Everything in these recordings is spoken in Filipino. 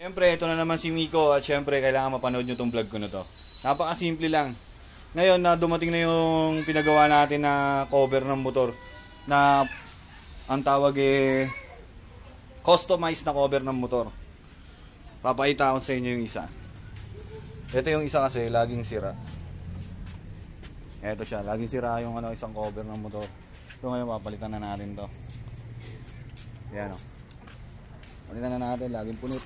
Siyempre, ito na naman si Miko at siyempre, kailangan mapanood nyo itong vlog ko na to. Napakasimple lang. Ngayon na dumating na yung pinagawa natin na cover ng motor na ang tawag customized na cover ng motor. Papakita ko sa inyo yung isa. Ito yung isa kasi, laging sira. Ito siya, laging sira yung isang cover ng motor. So ngayon, papalitan na natin to. Yan o. Palitan na natin, laging punit.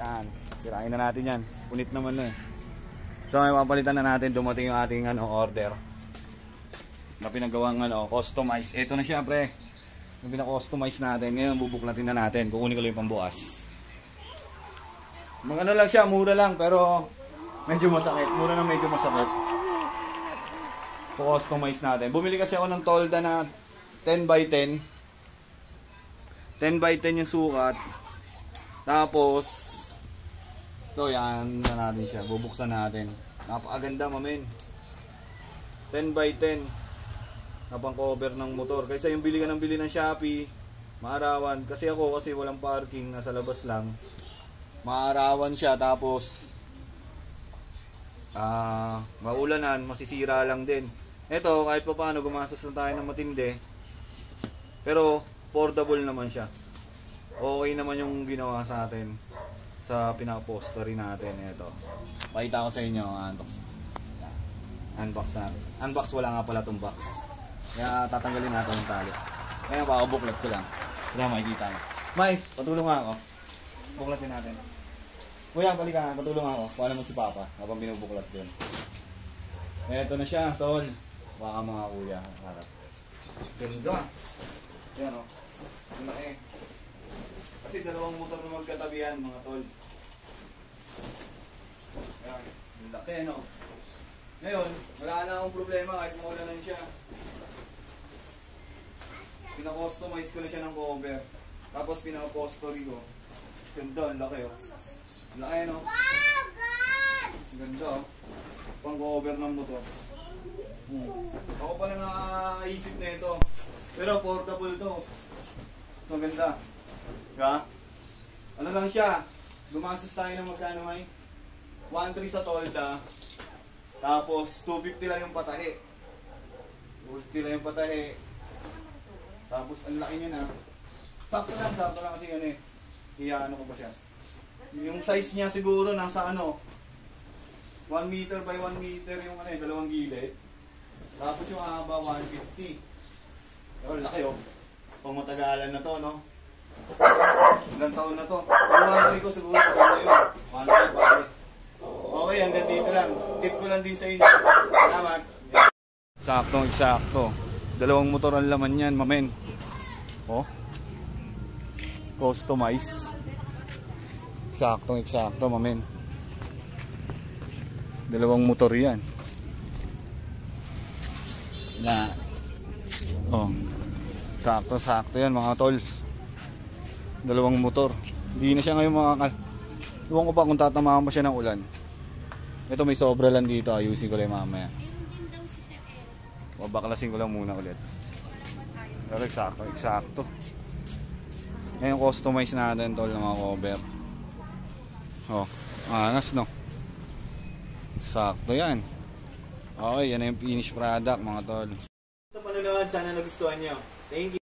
Yan, sirain na natin yan. Punit naman na eh. So ngayon papalitan na natin, dumating yung ating order na pinagawang customize. Ito na siya pre. Yung pina-customize natin. Ngayon bubuklatin na natin. Kukunin ko lang yung pambukas. Lang siya, mura lang pero medyo masakit. Mura na medyo masakit. Customize natin. Bumili kasi ako ng tolda na 10x10. 10x10 yung sukat. Tapos ito, yan na natin siya. Bubuksan natin. Napakaganda, mamen. 10x10. Napang cover ng motor. Kaysa yung bili ka ng bili ng Shopee, maarawan. Kasi walang parking, nasa labas lang. Maarawan siya. Tapos, maulanan, masisira lang din. Ito, kahit pa paano, gumastos na tayo ng matindi. Pero, affordable naman siya. Okay naman yung ginawa sa atin. Sa pinapostory natin. Ito. Pakita ko sa inyo ang unbox. Unbox natin. Unbox, wala nga pala itong box. Kaya tatanggalin natin yung tali. Kaya buklat ko lang. Kaya makikita nyo. Mike, patulong nga ako. Buklatin natin. Kuya, palika, patulong ako. Paano mo si Papa habang binubuklat yun. Ito na siya, tol. Baka mga kuya. Harap. Ganda. Yan o. Malaki. Kasi dalawang motor na magkatabihan mga tol. Ayan, laki no. Ngayon, wala na akong problema kahit maulanan siya. Pina-customize ko na siya ng cover. Tapos pina-postory ko. Ganda, ang laki oh. Laki no. Ganda oh. Pang cover ng motor. Ako pala nakaisip na ito. Pero portable to. So ganda. Diba? Ano lang siya? Gumastos tayo ng magkano may? 1.3 sa tolda. Tapos 250 lang yung patahe. 250 lang yung patahe. Tapos ang laki niya na. Sakto lang kasi Kaya ko ba siya? Yung size niya siguro nasa 1 meter by 1 meter yung dalawang gilid. Tapos yung haba 150. Pero laki oh. Pamatagalan na to no. Ilang taon na to? Ilang ko siguro pa yun. Okay, hanggang dito lang. Tip ko lang din sa inyo. Salamat. Saktong eksakto. Dalawang motor ang laman yan, mamen. Oh. Customize. Saktong eksakto, mamen. Dalawang motor yan. Oh. Sakto yan mga tol. Dalawang motor. Hindi na siya ngayon iwan ko pa kung tatamaan pa siya ng ulan. Ito may sobra lang dito. Ayusin ko lang mamaya. Baklasin ko lang muna ulit. Pero eksakto. Ngayon customize natin tol ng mga cover. Oh, angas no. Sakto yan. Okay, yan na yung finished product mga tol. Sa panonood, sana nagustuhan nyo. Thank you.